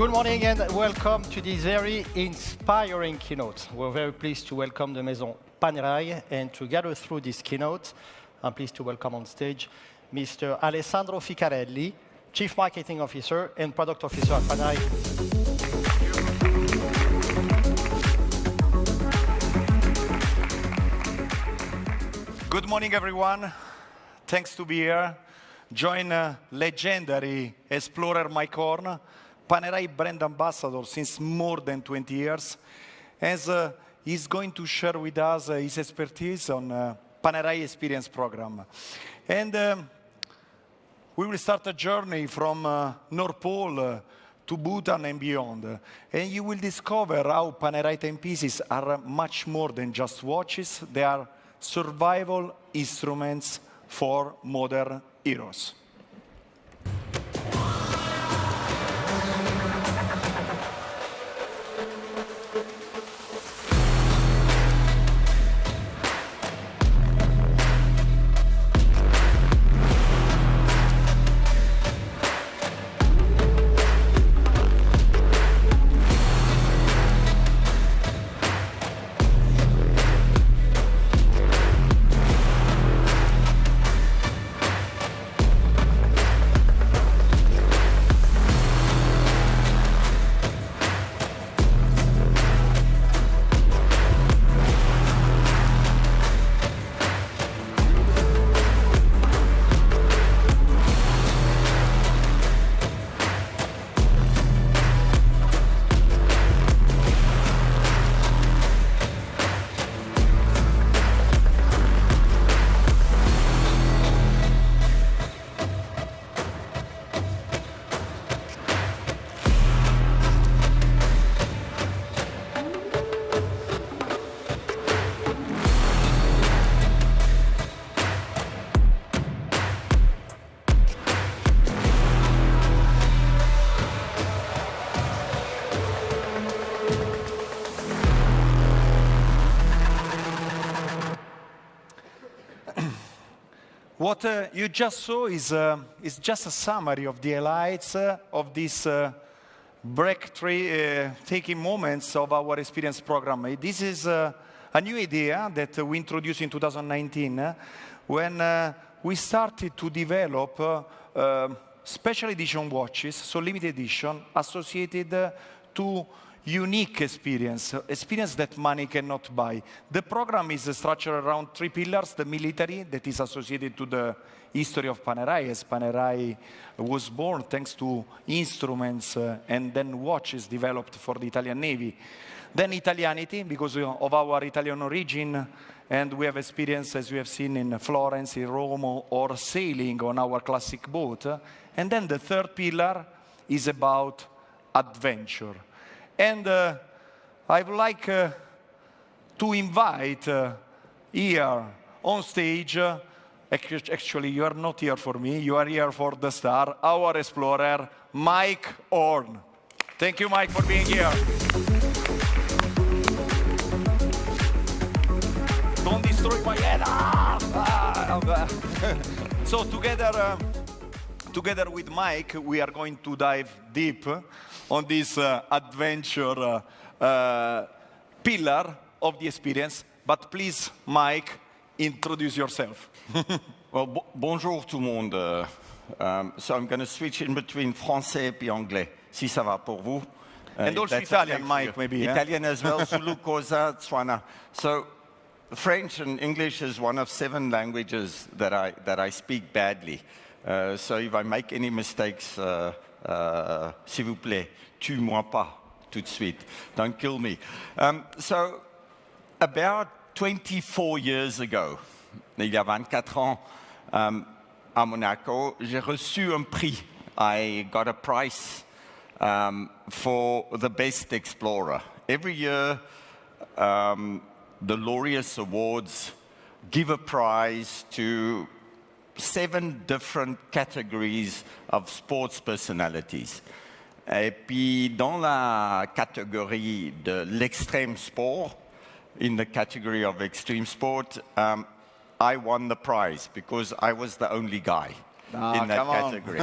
Good morning and welcome to this very inspiring keynote. We're very pleased to welcome the Maison Panerai, and to gather through this keynote, I'm pleased to welcome on stage Mr. Alessandro Ficarelli, Chief Marketing Officer and Product Officer at Panerai. Good morning, everyone. Thanks to be here. Join legendary explorer Mike Horn, Panerai brand ambassador since more than 20 years, as he's going to share with us his expertise on Panerai Experience Program. And we will start a journey from North Pole to Bhutan and beyond. And you will discover how Panerai timepieces are much more than just watches. They are survival instruments for modern heroes. What you just saw is just a summary of the highlights of this breathtaking moments of our experience program. This is a new idea that we introduced in 2019 when we started to develop special edition watches, so limited edition, associated to unique experience that money cannot buy. The program is structured around three pillars: the military, that is associated to the history of Panerai, as Panerai was born thanks to instruments and then watches developed for the Italian Navy. Then Italianity, because of our Italian origin, and we have experience, as we have seen, in Florence, in Rome, or sailing on our classic boat. And then the third pillar is about adventure. And I would like to invite here on stage, actually you are not here for me, you are here for the star, our explorer, Mike Horn. Thank you, Mike, for being here. Don't destroy my head. So together with Mike, we are going to dive deep on this adventure pillar of the experience. But please, Mike, introduce yourself. Well, bonjour tout le monde. So I'm going to switch in between français et puis anglais, si ça va pour vous. And also Italian, Mike, maybe. Italian as well, Zulu, Xhosa, Tswana. So French and English is one of 7 languages that I speak badly. So if I make any mistakes, s'il vous plaît, tue-moi pas tout de suite. Don't kill me. So about 24 years ago, il y a 24 ans, à Monaco, j'ai reçu un prix. I got a prize for the best explorer. Every year, the Laureus Awards give a prize to 7 different categories of sports personalities. Et puis, dans la catégorie de l'extrême sport, in the category of extreme sport, I won the prize because I was the only guy in that category.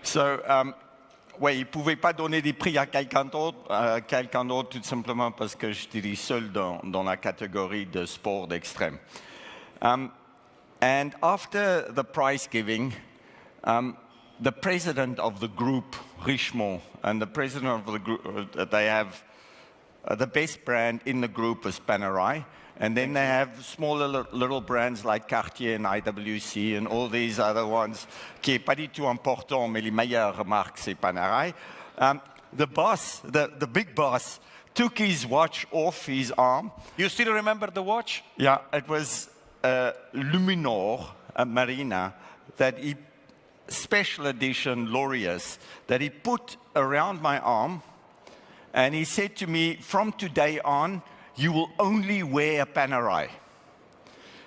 So ouais, il ne pouvait pas donner des prix à quelqu'un d'autre, tout simplement parce que j'étais seul dans la catégorie de sport d'extrême. And after the prize giving, the president of the group, Richemont, and the president of the group, they have the best brand in the group is Panerai. And then they have smaller little brands like Cartier and IWC and all these other ones, qui n'est pas du tout important, mais les meilleures marques, c'est Panerai. The boss, the big boss, took his watch off his arm. You still remember the watch? Yeah, it was Luminor, a Marina, that he, special edition Laureus, that he put around my arm. And he said to me, from today on, you will only wear Panerai.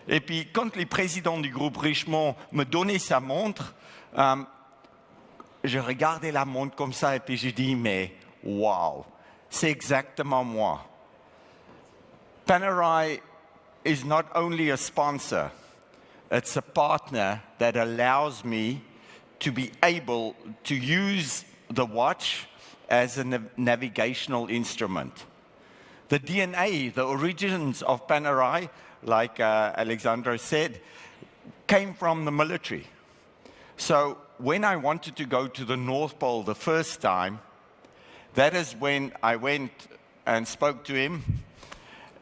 Et puis, quand le président du groupe Richemont me donnait sa montre, je regardais la montre comme ça et puis je dis, mais wow, c'est exactement moi. Panerai is not only a sponsor, it's a partner that allows me to be able to use the watch as a navigational instrument. The DNA, the origins of Panerai, like Alexandra said, came from the military. So when I wanted to go to the North Pole the first time, that is when I went and spoke to him.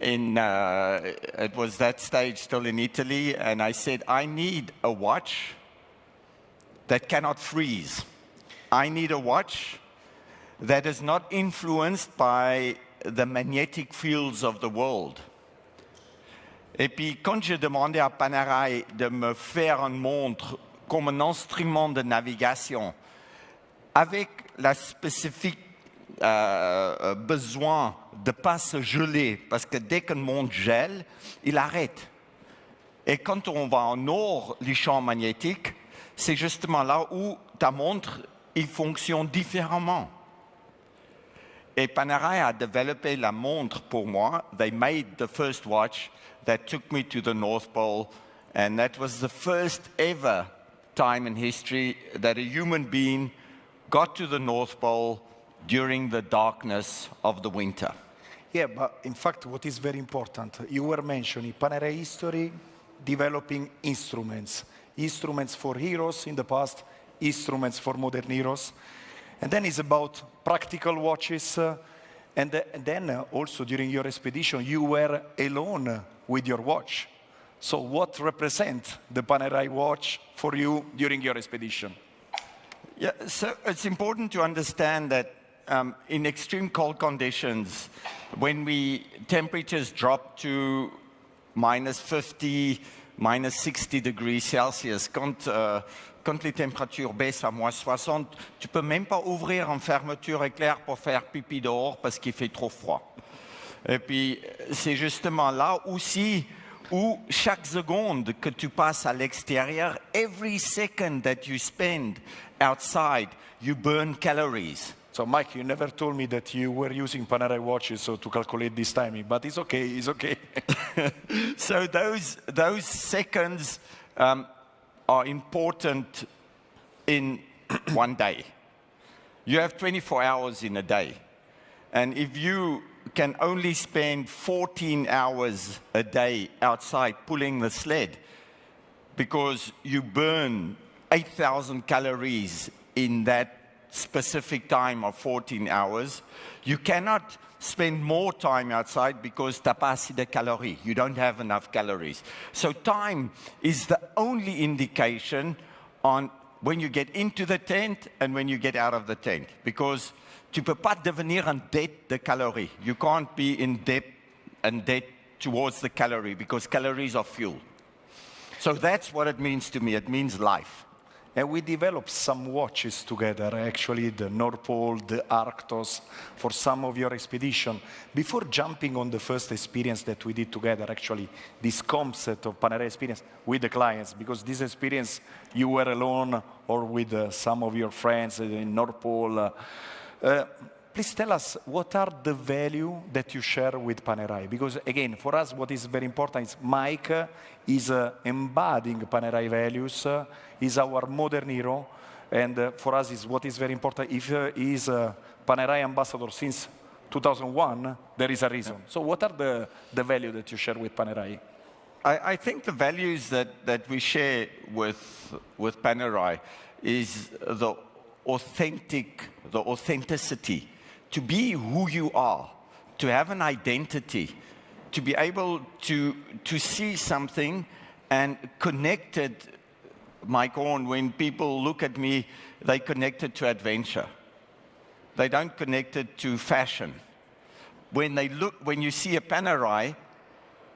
It was that stage still in Italy, and I said, I need a watch that cannot freeze. I need a watch that is not influenced by the magnetic fields of the world. Et puis, quand j'ai demandé à Panerai de me faire une montre comme un instrument de navigation, avec la spécifique besoin de ne pas se geler, parce que dès qu'une montre gèle, il arrête. Et quand on va en nord, les champs magnétiques, c'est justement là où ta montre, il fonctionne différemment. Et Panerai a développé la montre pour moi. They made the first watch that took me to the North Pole. And that was the first ever time in history that a human being got to the North Pole during the darkness of the winter. Yeah, but in fact, what is very important, you were mentioning Panerai history, developing instruments. Instruments for heroes in the past, instruments for modern heroes. And then it's about practical watches. And then also during your expedition, you were alone with your watch. So what represents the Panerai watch for you during your expedition? Yeah, so it's important to understand that in extreme cold conditions, when temperatures drop to minus 50, minus 60 degrees Celsius, quand les températures baissent à moins 60, tu ne peux même pas ouvrir une fermeture éclair pour faire pipi dehors parce qu'il fait trop froid. Et puis, c'est justement là aussi où chaque seconde que tu passes à l'extérieur, every second that you spend outside, you burn calories. So Mike, you never told me that you were using Panerai watches to calculate this timing, but it's okay, it's okay. So those seconds are important in one day. You have 24 hours in a day. And if you can only spend 14 hours a day outside pulling the sled because you burn 8,000 calories in that specific time of 14 hours, you cannot spend more time outside because t'as pas assez de calories. You don't have enough calories. So time is the only indication on when you get into the tent and when you get out of the tent. Because tu peux pas devenir en dette de calories. You can't be in debt towards the calorie because calories are fuel. So that's what it means to me. It means life. And we developed some watches together, actually, the North Pole, the Arctos, for some of your expedition. Before jumping on the first experience that we did together, actually, this concept of Panerai experience with the clients, because this experience, you were alone or with some of your friends in North Pole. Please tell us, what are the value that you share with Panerai? Because again, for us, what is very important is Mike is embodying Panerai values, is our modern hero, And for us, is what is very important. If he is a Panerai ambassador since 2001, there is a reason. So what are the values that you share with Panerai? I think the values that we share with Panerai is the authenticity, to be who you are, to have an identity, to be able to see something and connect it. Mike Horn, when people look at me, they connect it to adventure. They don't connect it to fashion. When you see a Panerai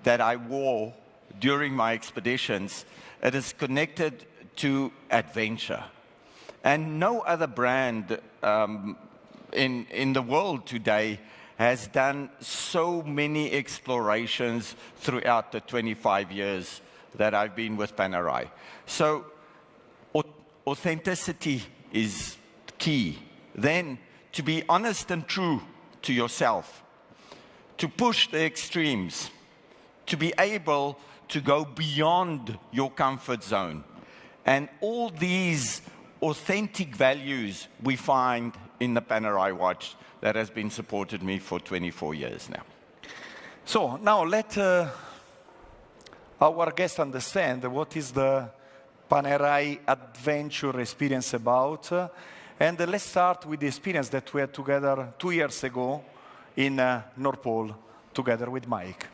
that I wore during my expeditions, it is connected to adventure. And no other brand in the world today has done so many explorations throughout the 25 years that I've been with Panerai. So authenticity is key. Then to be honest and true to yourself, to push the extremes, to be able to go beyond your comfort zone. And all these authentic values we find in the Panerai watch that has been supported me for 24 years now. So now let our guests understand what is the Panerai adventure experience about. And let's start with the experience that we had together 2 years ago in North Pole, together with Mike.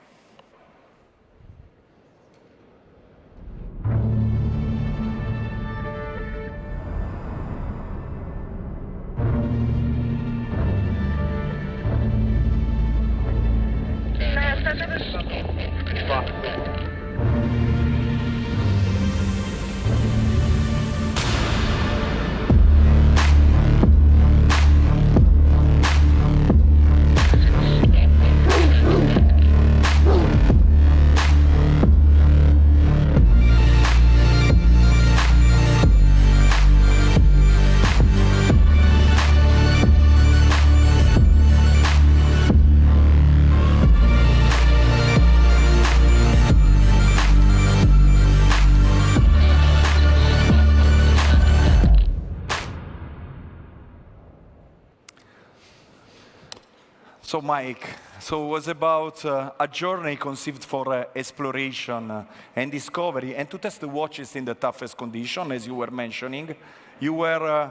So Mike, so it was about a journey conceived for exploration and discovery, and to test the watches in the toughest condition, as you were mentioning. You were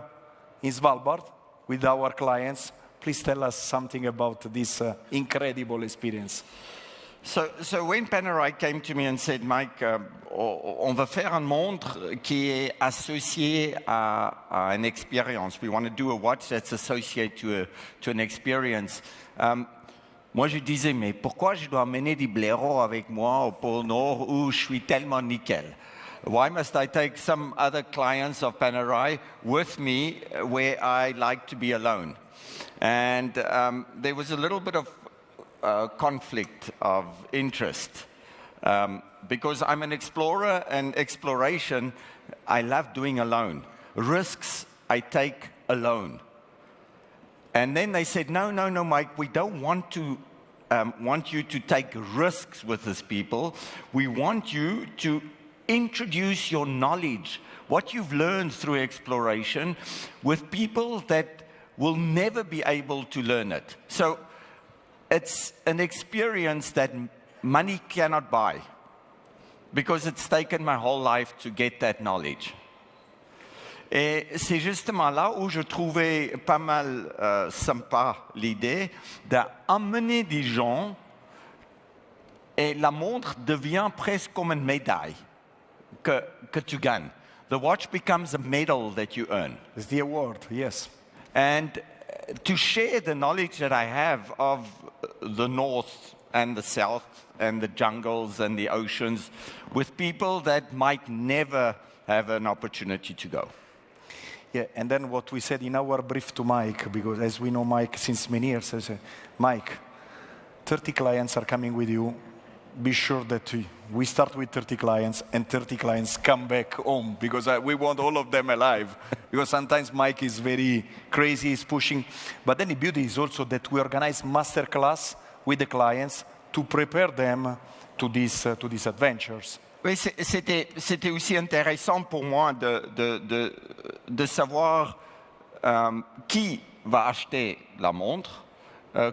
in Svalbard with our clients. Please tell us something about this incredible experience. So when Panerai came to me and said, Mike, on va faire une montre qui est associée à une expérience. We want to do a watch that's associated to an experience. Moi, je disais, mais pourquoi je dois amener des blaireaux avec moi au pôle Nord où je suis tellement nickel? Why must I take some other clients of Panerai with me where I like to be alone? And there was a little bit of conflict of interest because I'm an explorer, and exploration I love doing alone. Risks I take alone. And then they said, no, Mike, we don't want you to take risks with these people. We want you to introduce your knowledge, what you've learned through exploration, with people that will never be able to learn it. So it's an experience that money cannot buy, because it's taken my whole life to get that knowledge. Et c'est justement là où je trouvais pas mal sympa l'idée d'amener des gens, et la montre devient presque comme une médaille que tu gagnes. The watch becomes a medal that you earn. It's the award, yes. And to share the knowledge that I have of the north and the south and the jungles and the oceans with people that might never have an opportunity to go. Yeah, and then what we said in our brief to Mike, because as we know Mike since many years, I said, Mike, 30 clients are coming with you. Be sure that we start with 30 clients and 30 clients come back home, because we want all of them alive. Because sometimes Mike is very crazy, he's pushing. But then the beauty is also that we organize masterclass with the clients to prepare them to these adventures. Oui, c'était aussi intéressant pour moi de savoir qui va acheter la montre.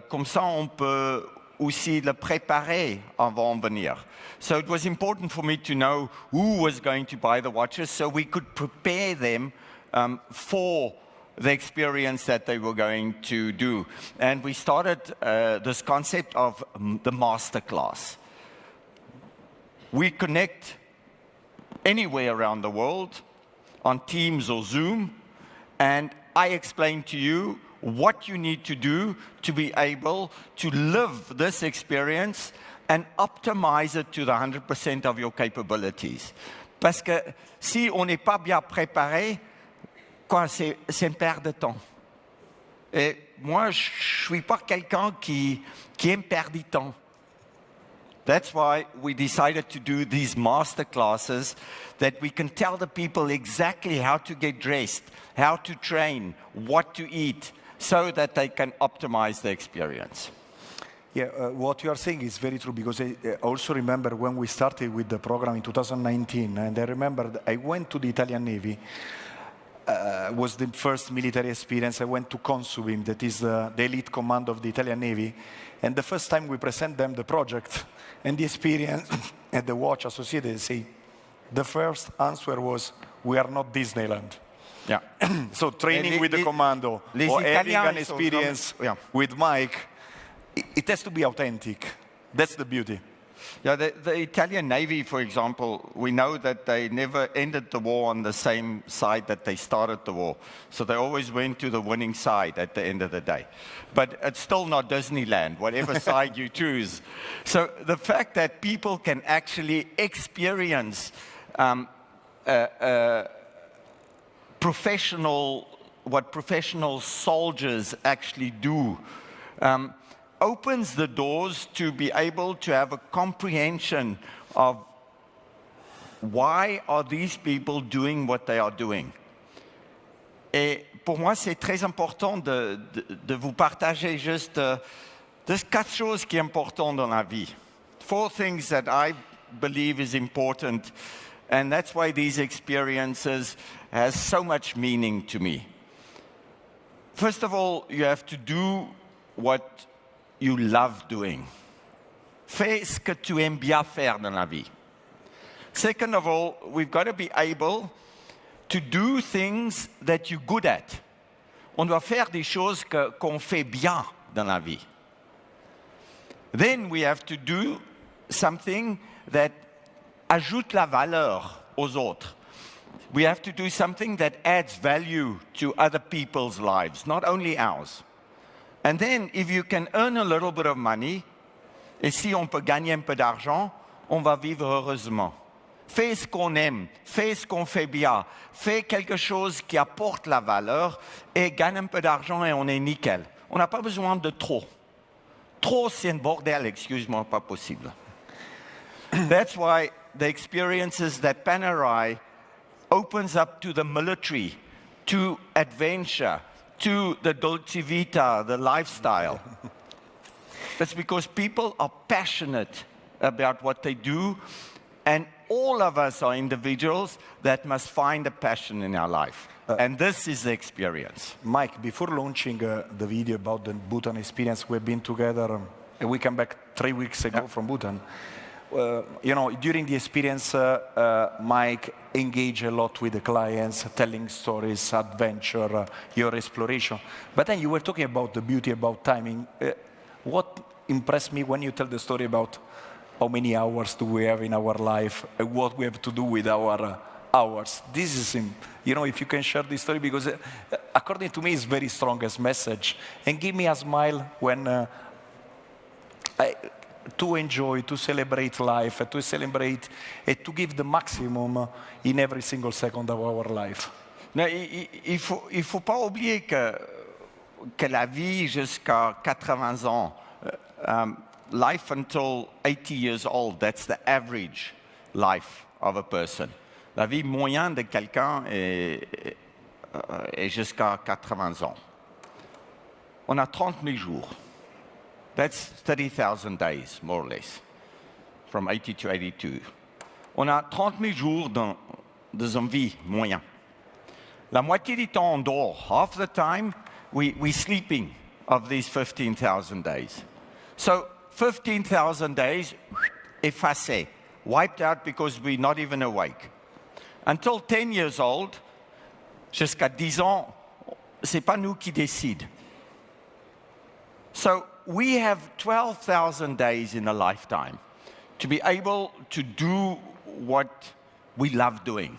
Comme ça, on peut aussi le préparer avant de venir. So it was important for me to know who was going to buy the watches so we could prepare them for the experience that they were going to do. And we started this concept of the masterclass. We connect anywhere around the world on Teams or Zoom, and I explain to you what you need to do to be able to live this experience and optimize it to the 100% of your capabilities. Parce que si on n'est pas bien préparé, c'est une perte de temps. Et moi, je ne suis pas quelqu'un qui aime perdre du temps. That's why we decided to do these master classes that we can tell the people exactly how to get dressed, how to train, what to eat, so that they can optimize the experience. Yeah, what you are saying is very true, because I also remember when we started with the program in 2019, and I remember I went to the Italian Navy. Was the first military experience. I went to Consubim, that is the elite command of the Italian Navy. And the first time we present them the project and the experience and the watch associated, they say, the first answer was, we are not Disneyland. Yeah. So training with the commando or having an experience with Mike, it has to be authentic. That's the beauty. Yeah, the Italian Navy, for example, we know that they never ended the war on the same side that they started the war. So they always went to the winning side at the end of the day. But it's still not Disneyland, whatever side you choose. So the fact that people can actually experience what professional soldiers actually do, opens the doors to be able to have a comprehension of why are these people doing what they are doing. Et pour moi, c'est très important de vous partager juste 4 choses qui sont importantes dans la vie. 4 things that I believe is important, and that's why these experiences has so much meaning to me. First of all, you have to do what you love doing. Fais ce que tu aimes bien faire dans la vie. Second of all, we've got to be able to do things that you're good at. On doit faire des choses qu'on fait bien dans la vie. Then we have to do something that ajoute la valeur aux autres. We have to do something that adds value to other people's lives, not only ours. And then, if you can earn a little bit of money, et si on peut gagner un peu d'argent, on va vivre heureusement. Fais ce qu'on aime, fais ce qu'on fait bien, fais quelque chose qui apporte la valeur et gagne un peu d'argent et on est nickel. On n'a pas besoin de trop. Trop, c'est un bordel, excuse-moi, pas possible. That's why the experiences that Panerai opens up to the military, to adventure, to the Dolce Vita, the lifestyle. That's because people are passionate about what they do, and all of us are individuals that must find a passion in our life. And this is the experience. Mike, before launching the video about the Bhutan experience, we've been together, and we came back 3 weeks ago from Bhutan. During the experience, Mike engaged a lot with the clients, telling stories, adventure, your exploration. But then you were talking about the beauty, about timing. What impressed me when you tell the story about how many hours do we have in our life, and what we have to do with our hours. This is, if you can share this story, because according to me, it's very strongest message. And give me a smile when to enjoy, to celebrate life, to celebrate, and to give the maximum in every single second of our life. Il faut pas oublier que la vie jusqu'à 80 ans, life until 80 years old, that's the average life of a person. La vie moyenne de quelqu'un est jusqu'à 80 ans. On a 30 000 jours. That's 30,000 days, more or less, from 80 to 82. on a 30 000 jours dans une vie moyenne. La moitié du temps, on dort. Half the time, we're sleeping of these 15,000 days. So 15,000 days, effacé, wiped out because we're not even awake. Until 10 years old, jusqu'à 10 ans, c'est pas nous qui décident. So we have 12,000 days in a lifetime to be able to do what we love doing.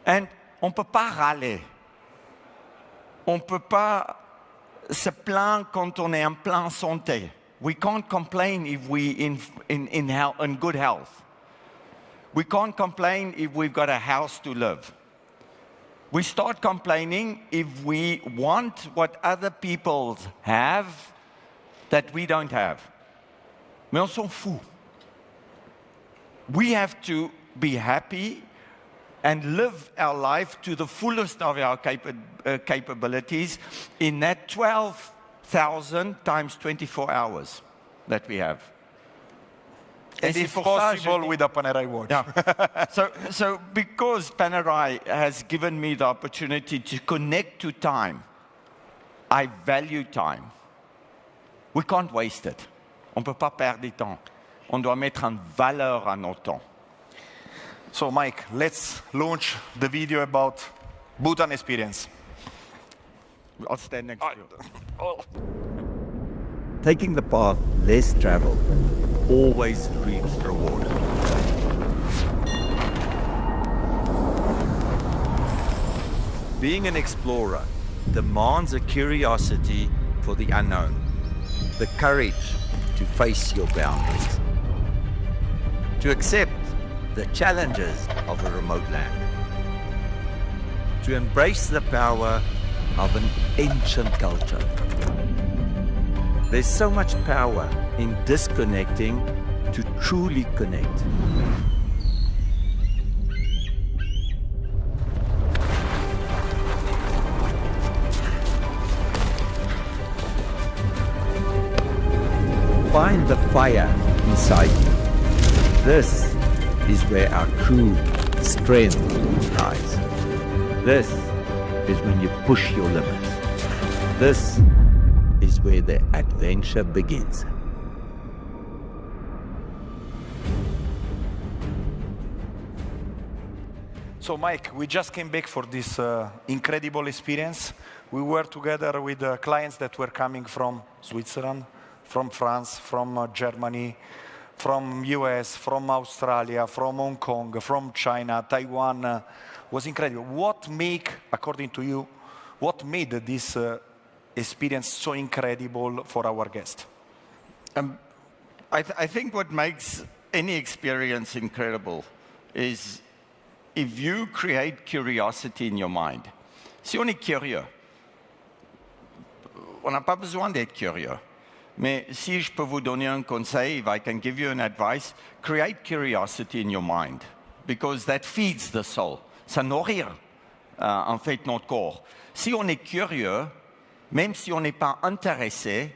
And on ne peut pas râler. On ne peut pas se plaindre quand on est en pleine santé. We can't complain if we're in good health. We can't complain if we've got a house to live. We start complaining if we want what other people have that we don't have. Mais on s'en fout. We have to be happy and live our life to the fullest of our capabilities in that 12,000 times 24 hours that we have. And it's possible with a Panerai watch. Yeah. So because Panerai has given me the opportunity to connect to time, I value time. We can't waste it. On ne peut pas perdre du temps. On doit mettre en valeur à notre temps. So Mike, let's launch the video about Bhutan experience. I'll stand next to you. Taking the path less traveled always reaps reward. Being an explorer demands a curiosity for the unknown, the courage to face your boundaries, to accept the challenges of a remote land, to embrace the power of an ancient culture. There's so much power in disconnecting to truly connect. Find the fire inside you. This is where our true strength lies. This is when you push your limits. This is where the adventure begins. So Mike, we just came back for this incredible experience. We were together with clients that were coming from Switzerland, from France, from Germany, from US, from Australia, from Hong Kong, from China, Taiwan. Was incredible. What make, according to you, what made this experience so incredible for our guests? I think what makes any experience incredible is if you create curiosity in your mind. Si on est curieux, on n'a pas besoin d'être curieux. Mais si je peux vous donner un conseil, if I can give you an advice, create curiosity in your mind, because that feeds the soul. Ça nourrit en fait notre corps. Si on est curieux, même si on n'est pas intéressé,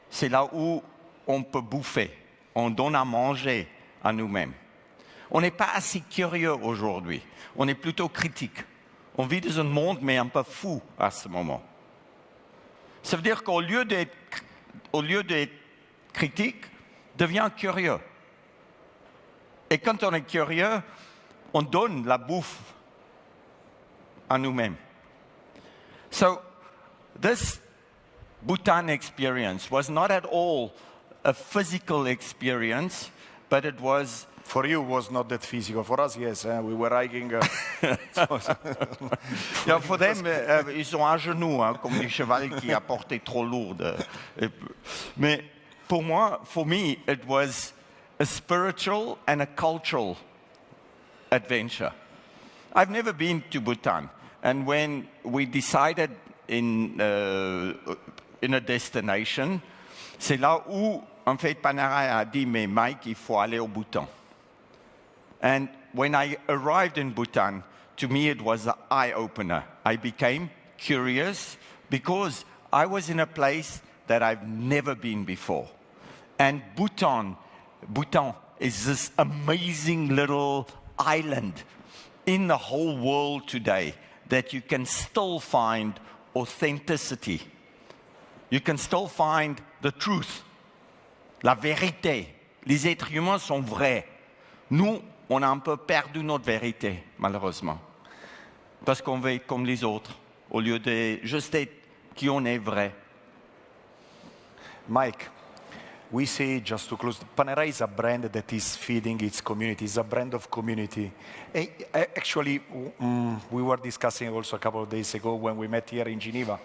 c'est là où on peut bouffer. On donne à manger à nous-mêmes. On n'est pas assez curieux aujourd'hui. On est plutôt critique. On vit dans un monde, mais un peu fou à ce moment. Ça veut dire qu'au lieu d'être critique, devient curieux. Et quand on est curieux, on donne la bouffe à nous-mêmes. So, this Bhutan experience was not at all a physical experience, but it was... For you, it was not that physical. For us, yes. We were hiking. Yeah, for them, ils sont à genoux, comme les chevaux qui a porté trop lourd. Mais pour moi, for me, it was a spiritual and a cultural adventure. I've never been to Bhutan. And when we decided in a destination, c'est là où, en fait, Panerai a dit, mais Mike, il faut aller au Bhutan. And when I arrived in Bhutan, to me it was an eye-opener. I became curious because I was in a place that I've never been before. And Bhutan is this amazing little island in the whole world today that you can still find authenticity. You can still find the truth, la vérité. Les êtres humains sont vrais. Nous, on a un peu perdu notre vérité, malheureusement. Parce qu'on veut être comme les autres, au lieu de juste être qui on est vrai. Mike, we say, just to close, Panerai is a brand that is feeding its community. It's a brand of community. Actually, we were discussing also a couple of days ago when we met here in Geneva,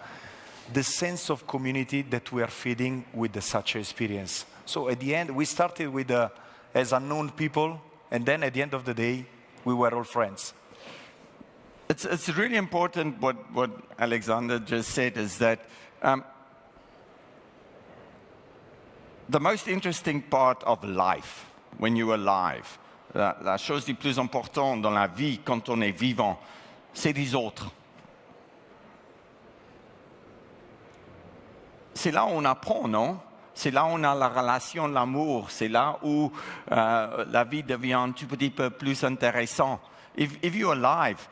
the sense of community that we are feeding with such experience. So at the end, we started with as unknown people, and then at the end of the day, we were all friends. It's really important what Alexander just said is that the most interesting part of life, when you're alive, la chose la plus importante dans la vie quand on est vivant, c'est les autres. C'est là où on apprend, non? C'est là où on a la relation de l'amour. C'est là où la vie devient un tout petit peu plus intéressante. If you're alive,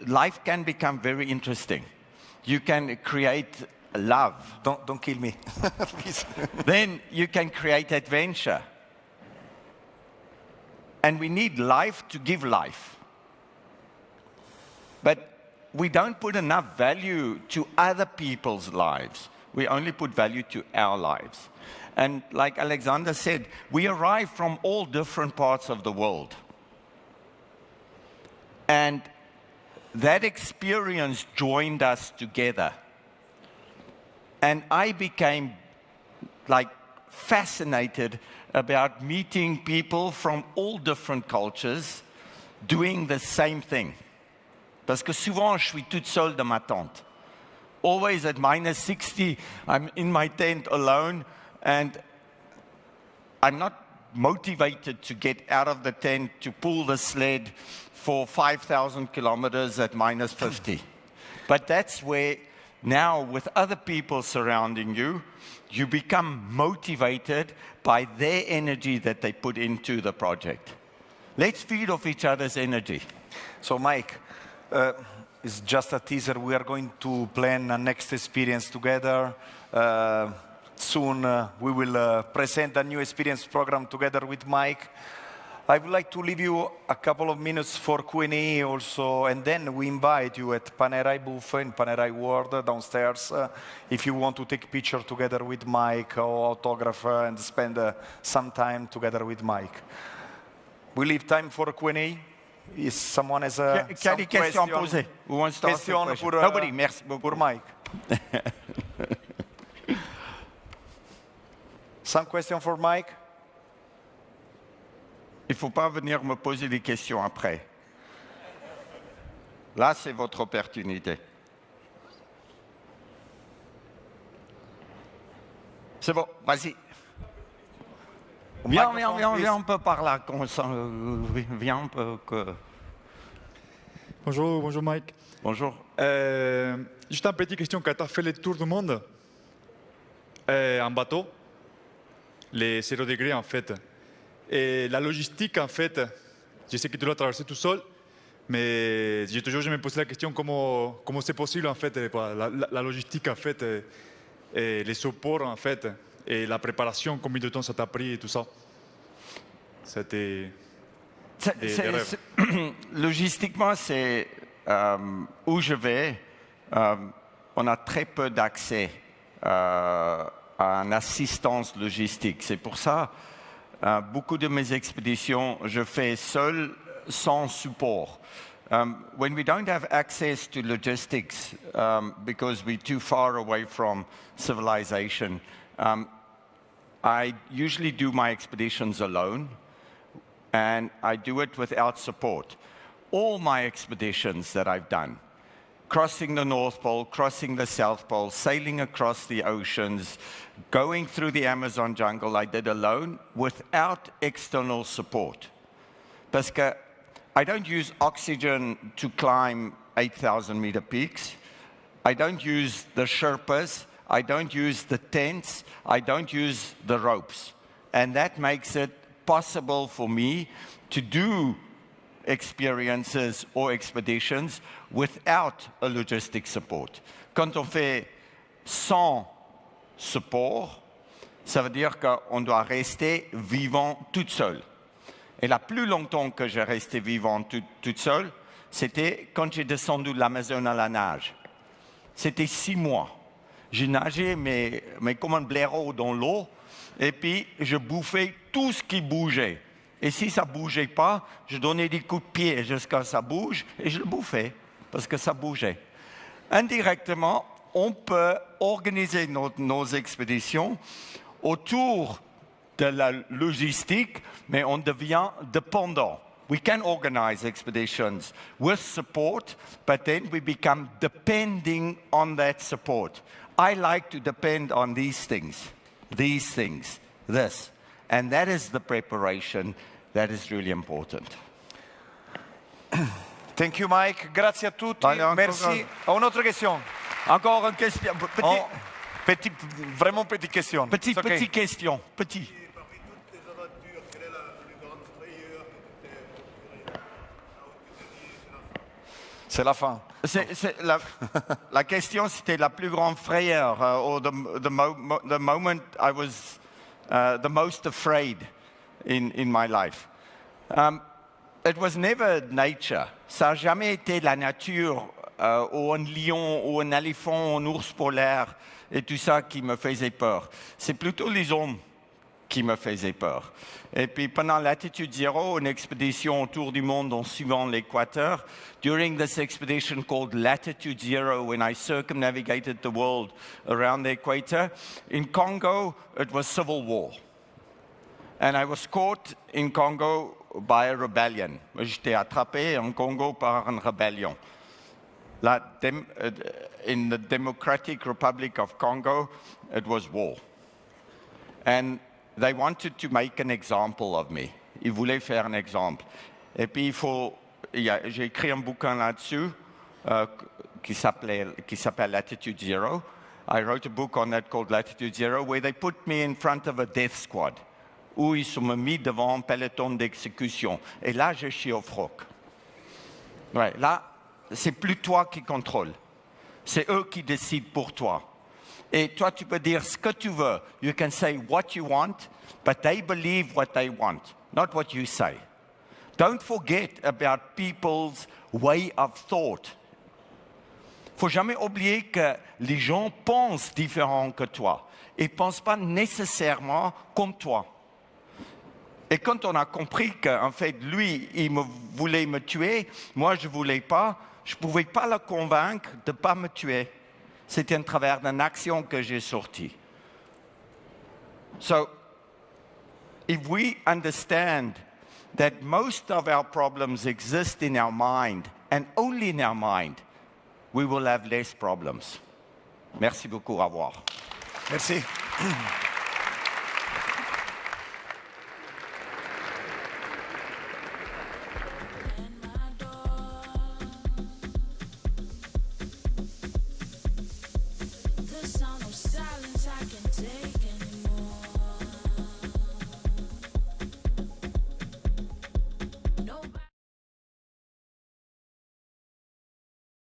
life can become very interesting. You can create love. Don't kill me, please. Then you can create adventure. And we need life to give life. But we don't put enough value to other people's lives. We only put value to our lives. And like Alexander said, we arrive from all different parts of the world. And that experience joined us together. And I became fascinated about meeting people from all different cultures doing the same thing. Parce que souvent, je suis toute seule dans ma tente. Always at minus 60, I'm in my tent alone, and I'm not motivated to get out of the tent to pull the sled for 5,000 kilometers at minus 50. But that's where now, with other people surrounding you, you become motivated by their energy that they put into the project. Let's feed off each other's energy. So, Mike, it's just a teaser. We are going to plan a next experience together. Soon we will present a new experience program together with Mike. I would like to leave you a couple of minutes for Q&A also, and then we invite you at Panerai booth in Panerai World downstairs if you want to take a picture together with Mike or autograph and spend some time together with Mike. We leave time for Q&A. If someone has a Quelle question poser? Who wants to ask a question? Nobody, merci beaucoup. Pour Mike. Some question for Mike? Il ne faut pas venir me poser des questions après. Là, c'est votre opportunité. C'est bon, vas-y. Viens un peu par là. Viens un peu que... Bonjour Mike. Bonjour. Juste une petite question. Quand tu as fait le tour du monde en bateau, les 0 degrés en fait, et la logistique en fait, je sais que tu l'as traversé tout seul, mais je me posais la question comment c'est possible en fait, la logistique en fait, et les supports en fait, et la préparation, combien de temps ça t'a pris et tout ça. C'était des rêves. Logistiquement, c'est où je vais, on a très peu d'accès à une assistance logistique. C'est pour ça, beaucoup de mes expéditions, je fais seul, sans support. When we don't have access to logistics, because we're too far away from civilization, I usually do my expeditions alone, and I do it without support. All my expeditions that I've done, crossing the North Pole, crossing the South Pole, sailing across the oceans, going through the Amazon jungle, I did alone without external support. Parce que I don't use oxygen to climb 8,000 meter peaks. I don't use the Sherpas. I don't use the tents. I don't use the ropes. And that makes it possible for me to do experiences or expeditions without a logistic support. Quand on fait sans support, ça veut dire qu'on doit rester vivant toute seule. Et la plus longtemps que j'ai resté vivant toute seule, c'était quand j'ai descendu de l'Amazone à la nage. C'était 6 mois. J'ai nagé, mais comme un blaireau dans l'eau, et puis je bouffais tout ce qui bougeait. Et si ça ne bougeait pas, je donnais des coups de pied jusqu'à ce que ça bouge, et je le bouffais, parce que ça bougeait. Indirectement, on peut organiser nos expéditions autour de la logistique, mais on devient dépendant. We can organize expeditions with support, but then we become depending on that support. I like to depend on these things, this. And that is the preparation that is really important. Thank you, Mike. Grazie a tutti. Allez, Merci. Une autre question. Encore une question. Vraiment petite question. Petite question. Petit. Parmi toutes tes aventures, quelle est la plus grande frayeur que tu t'es C'est la fin. La question, c'était la plus grande frayeur, or the moment I was the most afraid in my life. It was never nature. Ça n'a jamais été la nature, ou un lion, ou un éléphant, un ours polaire, et tout ça qui me faisait peur. C'est plutôt les hommes qui me faisaient peur. Et puis pendant Latitude Zero, une expédition autour du monde en suivant l'équateur, during this expedition called Latitude Zero, when I circumnavigated the world around the equator, in Congo, it was civil war. And I was caught in Congo by a rebellion. J'étais attrapé en Congo par une rébellion. In the Democratic Republic of Congo, it was war. And they wanted to make an example of me. Ils voulaient faire un exemple. Et puis j'ai écrit un bouquin là-dessus qui s'appelle Latitude Zero. I wrote a book on that called Latitude Zero, where they put me in front of a death squad, où ils sont mis devant un peloton d'exécution. Et là, je suis au froc. Ouais, là, c'est plus toi qui contrôle. C'est eux qui décident pour toi. Et toi, tu peux dire ce que tu veux. You can say what you want, but they believe what they want, not what you say. Don't forget about people's way of thought. Faut jamais oublier que les gens pensent différent que toi. Ils ne pensent pas nécessairement comme toi. Et quand on a compris qu'en fait, lui, il voulait me tuer, moi, je ne voulais pas, je ne pouvais pas le convaincre de ne pas me tuer. C'était à travers d'une action que j'ai sortie. So, if we understand that most of our problems exist in our mind, and only in our mind, we will have less problems. Merci beaucoup, au revoir. Merci. The sound of silence I can take.